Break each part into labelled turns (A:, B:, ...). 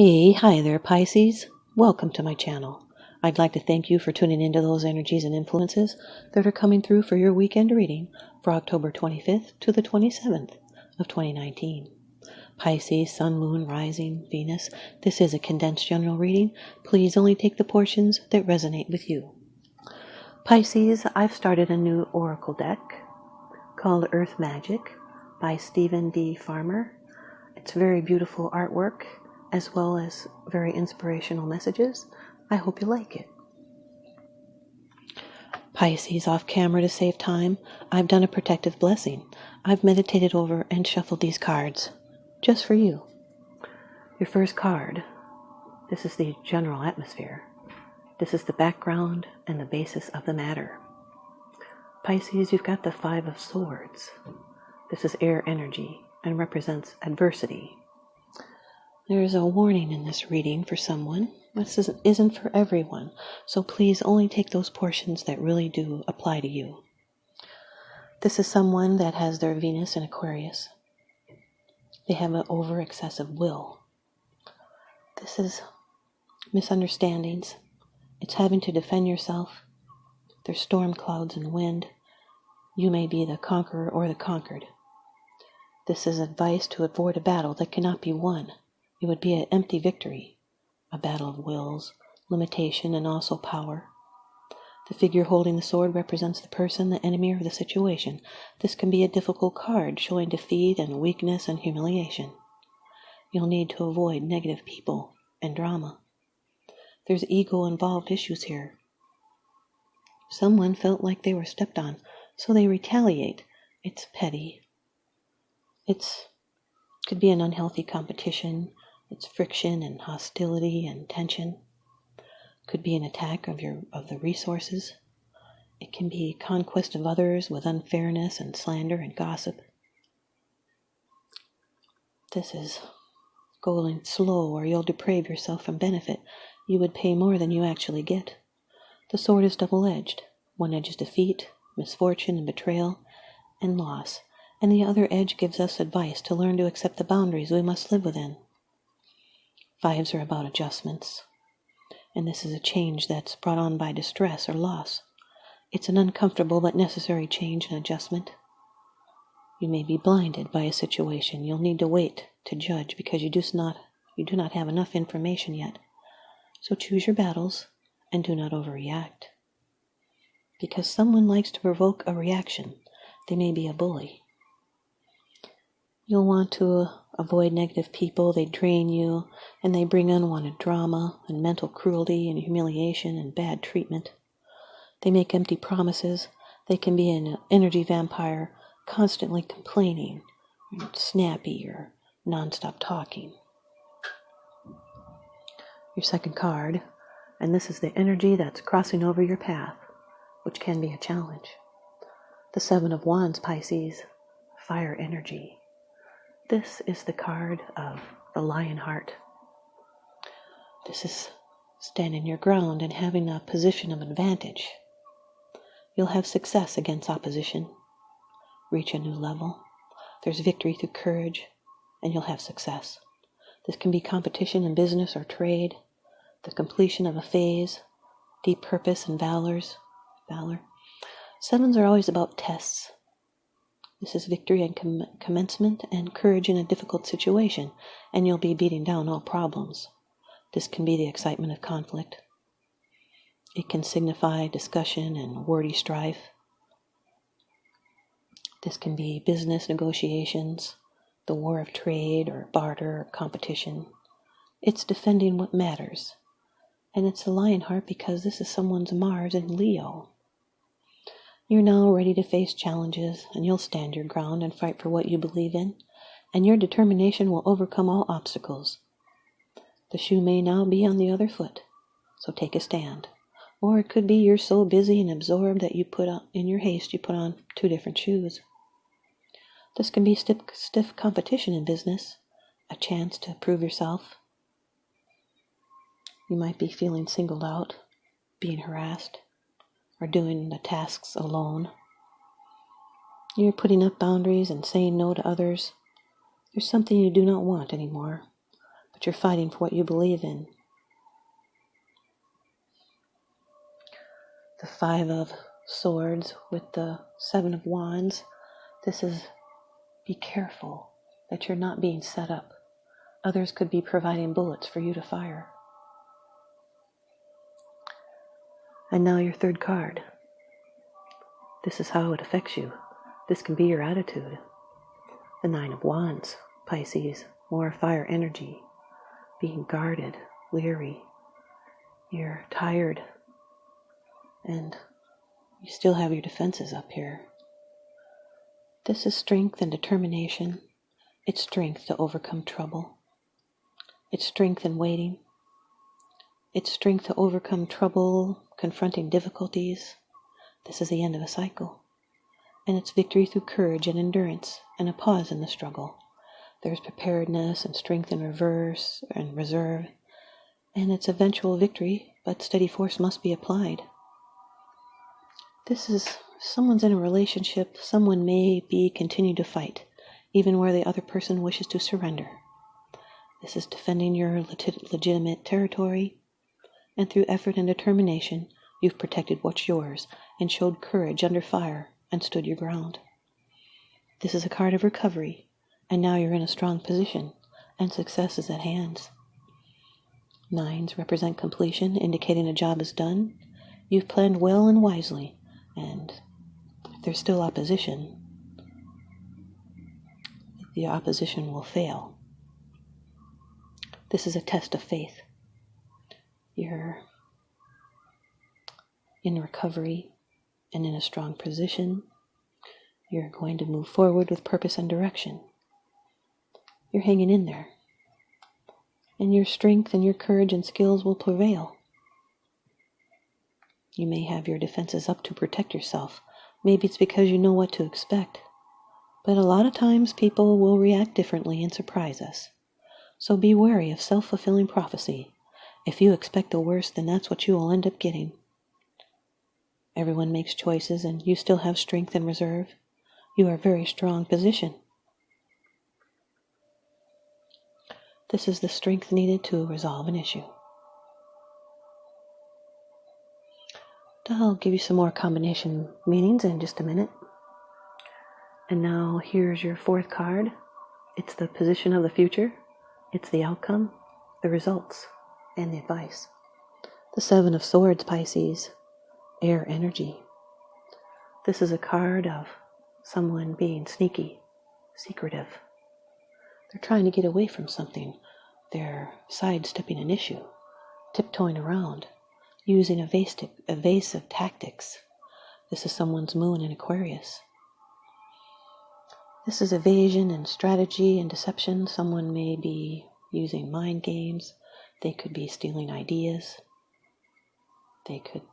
A: Hi there, Pisces. Welcome to my channel. I'd like to thank you for tuning into those energies and influences that are coming through for your weekend reading for October 25th to the 27th of 2019. Pisces, Sun, Moon, Rising, Venus. This is a condensed general reading. Please only take the portions that resonate with you. Pisces, I've started a new oracle deck called Earth Magic by Stephen D. Farmer. It's very beautiful artwork, as well as very inspirational messages. I hope you like it. Pisces, off camera to save time, I've done a protective blessing. I've meditated over and shuffled these cards, just for you. Your first card, this is the general atmosphere. This is the background and the basis of the matter. Pisces, you've got the Five of Swords. This is air energy and represents adversity. There's a warning in this reading for someone. This isn't for everyone, so please only take those portions that really do apply to you. This is someone that has their Venus in Aquarius. They have an over-excessive will. This is misunderstandings. It's having to defend yourself. There's storm clouds and wind. You may be the conqueror or the conquered. This is advice to avoid a battle that cannot be won. It would be an empty victory, a battle of wills, limitation, and also power. The figure holding the sword represents the person, the enemy, or the situation. This can be a difficult card, showing defeat and weakness and humiliation. You'll need to avoid negative people and drama. There's ego-involved issues here. Someone felt like they were stepped on, so they retaliate. It's petty. Could be an unhealthy competition. It's friction and hostility and tension. Could be an attack of the resources. It can be conquest of others with unfairness and slander and gossip. This is going slow, or you'll deprave yourself from benefit. You would pay more than you actually get. The sword is double-edged. One edge is defeat, misfortune, and betrayal, and loss. And the other edge gives us advice to learn to accept the boundaries we must live within. Fives are about adjustments, and this is a change that's brought on by distress or loss. It's an uncomfortable but necessary change and adjustment. You may be blinded by a situation. You'll need to wait to judge because you do not have enough information yet. So choose your battles and do not overreact. Because someone likes to provoke a reaction. They may be a bully. You'll want to avoid negative people. They drain you, and they bring unwanted drama and mental cruelty and humiliation and bad treatment. They make empty promises. They can be an energy vampire, constantly complaining, snappy, or nonstop talking. Your second card, and this is the energy that's crossing over your path, which can be a challenge. The Seven of Wands, Pisces, fire energy. This is the card of the lion heart. This is standing your ground and having a position of advantage. You'll have success against opposition, reach a new level. There's victory through courage, and you'll have success. This can be competition in business or trade, the completion of a phase, deep purpose and valor. Sevens are always about tests. This is victory and commencement and courage in a difficult situation, and you'll be beating down all problems. This can be the excitement of conflict. It can signify discussion and wordy strife. This can be business negotiations, the war of trade or barter or competition. It's defending what matters. And it's a lion heart because this is someone's Mars in Leo. You're now ready to face challenges, and you'll stand your ground and fight for what you believe in, and your determination will overcome all obstacles. The shoe may now be on the other foot, so take a stand. Or it could be you're so busy and absorbed that in your haste you put on two different shoes. This can be stiff competition in business, a chance to prove yourself. You might be feeling singled out, being harassed, or doing the tasks alone. You're putting up boundaries and saying no to others. There's something you do not want anymore. but you're fighting for what you believe in. The 5 of Swords with the 7 of Wands. This is, be careful that you're not being set up. Others could be providing bullets for you to fire. And now your 3rd card. This is how it affects you. This can be your attitude. The 9 of Wands, Pisces, more fire energy, being guarded, weary. You're tired, and you still have your defenses up here. This is strength and determination. It's strength to overcome trouble. It's strength in waiting. It's strength to overcome trouble, confronting difficulties. This is the end of a cycle. And it's victory through courage and endurance and a pause in the struggle. There's preparedness and strength in reverse and reserve. And it's eventual victory, but steady force must be applied. This is someone's in a relationship. Someone may be continue to fight, even where the other person wishes to surrender. This is defending your legitimate territory. And through effort and determination, you've protected what's yours and showed courage under fire and stood your ground. This is a card of recovery, and now you're in a strong position, and success is at hand. 9s represent completion, indicating a job is done. You've planned well and wisely, and if there's still opposition, the opposition will fail. This is a test of faith. You're in recovery and in a strong position. You're going to move forward with purpose and direction. You're hanging in there. And your strength and your courage and skills will prevail. You may have your defenses up to protect yourself. Maybe it's because you know what to expect. But a lot of times people will react differently and surprise us. So be wary of self-fulfilling prophecy. If you expect the worst, then that's what you will end up getting. Everyone makes choices, and you still have strength and reserve. You are a very strong position. This is the strength needed to resolve an issue. I'll give you some more combination meanings in just a minute. And now here's your 4th card. It's the position of the future. It's the outcome, the results, and the advice. The 7 of Swords, Pisces, air energy. This is a card of someone being sneaky, secretive. They're trying to get away from something. They're sidestepping an issue, tiptoeing around, using evasive tactics. This is someone's moon in Aquarius. This is evasion and strategy and deception. Someone may be using mind games. They could be stealing ideas.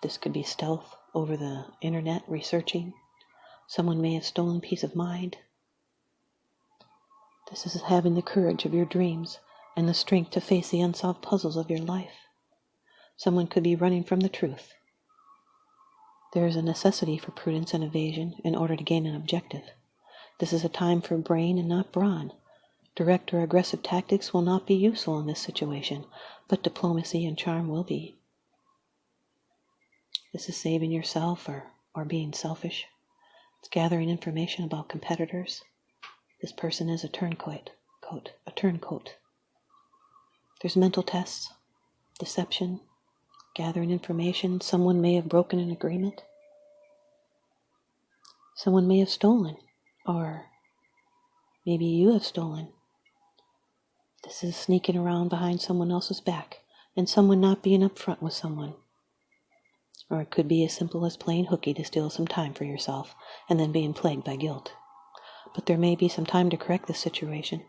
A: This could be stealth over the internet, researching. Someone may have stolen peace of mind. This is having the courage of your dreams and the strength to face the unsolved puzzles of your life. Someone could be running from the truth. There is a necessity for prudence and evasion in order to gain an objective. This is a time for brain and not brawn. Direct or aggressive tactics will not be useful in this situation, but diplomacy and charm will be. This is saving yourself or being selfish. It's gathering information about competitors. This person is a turncoat. There's mental tests, deception, gathering information. Someone may have broken an agreement. Someone may have stolen, or maybe you have stolen. This is sneaking around behind someone else's back, and someone not being upfront with someone. Or it could be as simple as playing hooky to steal some time for yourself, and then being plagued by guilt. But there may be some time to correct this situation.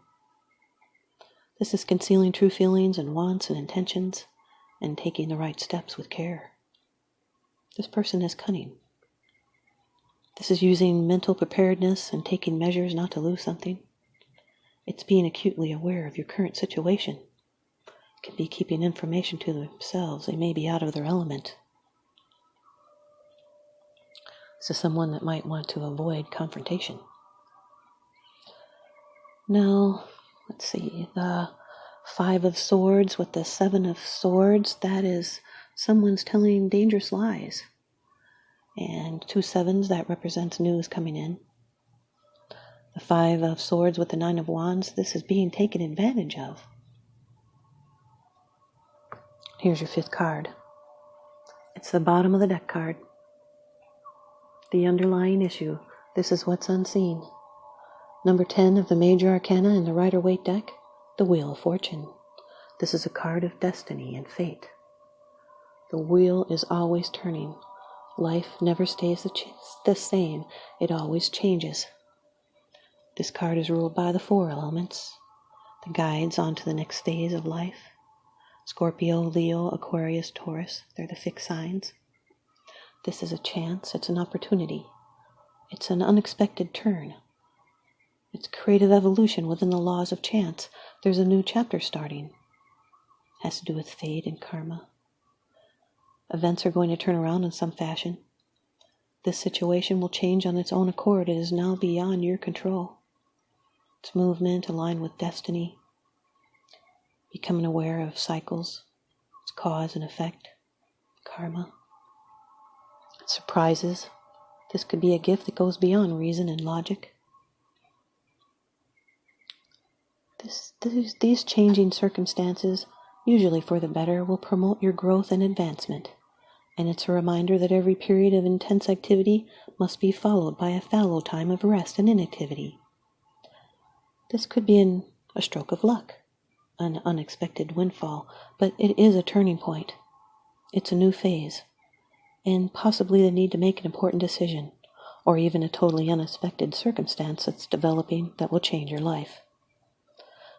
A: This is concealing true feelings and wants and intentions, and taking the right steps with care. This person is cunning. This is using mental preparedness and taking measures not to lose something. It's being acutely aware of your current situation. It can be keeping information to themselves. They may be out of their element. This is someone that might want to avoid confrontation. Now, let's see. The Five of Swords with the Seven of Swords, that is someone's telling dangerous lies. And 2 sevens, that represents news coming in. The Five of Swords with the Nine of Wands, this is being taken advantage of. Here's your 5th card. It's the bottom of the deck card. The underlying issue. This is what's unseen. Number 10 of the Major Arcana in the Rider-Waite deck, the Wheel of Fortune. This is a card of destiny and fate. The wheel is always turning. Life never stays the same. It always changes. This card is ruled by the 4 elements, the guides on to the next phase of life. Scorpio, Leo, Aquarius, Taurus, they're the fixed signs. This is a chance, it's an opportunity. It's an unexpected turn. It's creative evolution within the laws of chance. There's a new chapter starting. It has to do with fate and karma. Events are going to turn around in some fashion. This situation will change on its own accord. It is now beyond your control. It's movement aligned with destiny. Becoming aware of cycles, its cause and effect, karma. Surprises. This could be a gift that goes beyond reason and logic. These changing circumstances, usually for the better, will promote your growth and advancement. And it's a reminder that every period of intense activity must be followed by a fallow time of rest and inactivity. This could be a stroke of luck, an unexpected windfall, but it is a turning point. It's a new phase, and possibly the need to make an important decision, or even a totally unexpected circumstance that's developing that will change your life.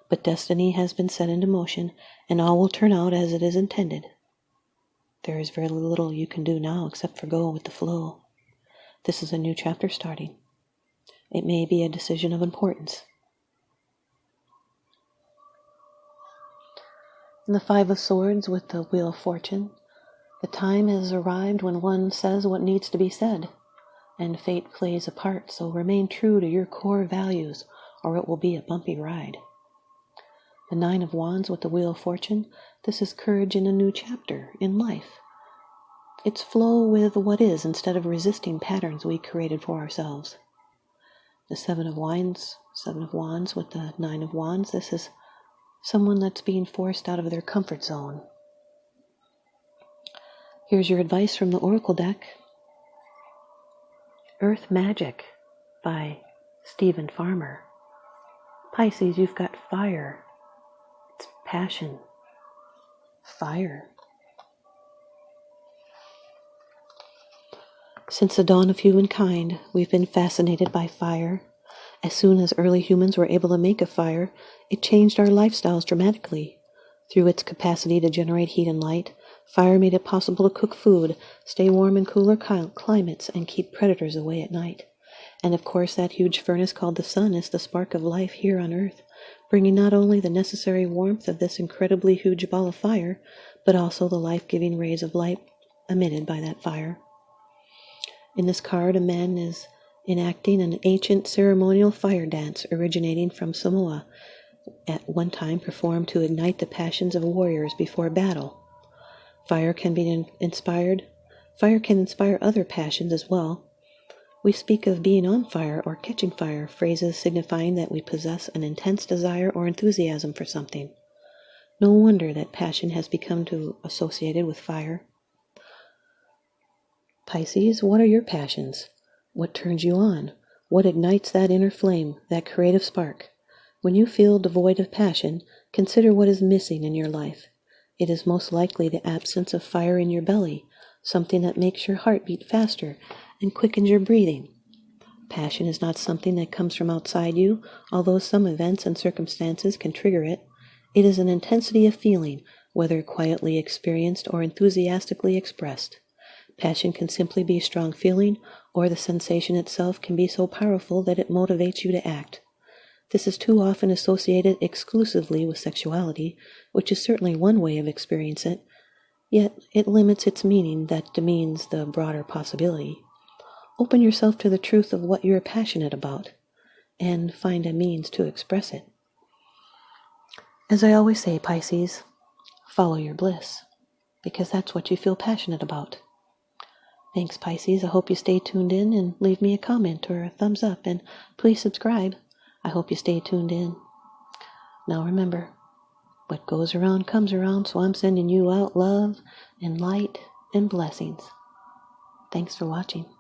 A: But destiny has been set into motion, and all will turn out as it is intended. There is very little you can do now except for go with the flow. This is a new chapter starting. It may be a decision of importance. In the 5 of Swords with the Wheel of Fortune, the time has arrived when one says what needs to be said, and fate plays a part, so remain true to your core values, or it will be a bumpy ride. The 9 of Wands with the Wheel of Fortune, this is courage in a new chapter in life. It's flow with what is instead of resisting patterns we created for ourselves. The 7 of Wands with the 9 of Wands, this is someone that's being forced out of their comfort zone. Here's your advice from the Oracle deck. Earth Magic by Stephen Farmer. Pisces, you've got fire. It's passion. Fire. Since the dawn of humankind, we've been fascinated by fire. As soon as early humans were able to make a fire, it changed our lifestyles dramatically. Through its capacity to generate heat and light, fire made it possible to cook food, stay warm in cooler climates, and keep predators away at night. And of course, that huge furnace called the sun is the spark of life here on Earth, bringing not only the necessary warmth of this incredibly huge ball of fire, but also the life-giving rays of light emitted by that fire. In this card, a man is enacting an ancient ceremonial fire dance originating from Samoa, at one time performed to ignite the passions of warriors before battle. Fire can inspire other passions as well. We speak of being on fire or catching fire, phrases signifying that we possess an intense desire or enthusiasm for something. No wonder that passion has become associated with fire. Pisces, what are your passions? What turns you on? What ignites that inner flame, that creative spark? When you feel devoid of passion, consider what is missing in your life. It is most likely the absence of fire in your belly, something that makes your heart beat faster and quickens your breathing. Passion is not something that comes from outside you, although some events and circumstances can trigger it. It is an intensity of feeling, whether quietly experienced or enthusiastically expressed. Passion can simply be strong feeling, or the sensation itself can be so powerful that it motivates you to act. This is too often associated exclusively with sexuality, which is certainly one way of experiencing it, yet it limits its meaning that demeans the broader possibility. Open yourself to the truth of what you're passionate about, and find a means to express it. As I always say, Pisces, follow your bliss, because that's what you feel passionate about. Thanks, Pisces. I hope you stay tuned in and leave me a comment or a thumbs up, and please subscribe. I hope you stay tuned in. Now remember, what goes around comes around, so I'm sending you out love and light and blessings. Thanks for watching.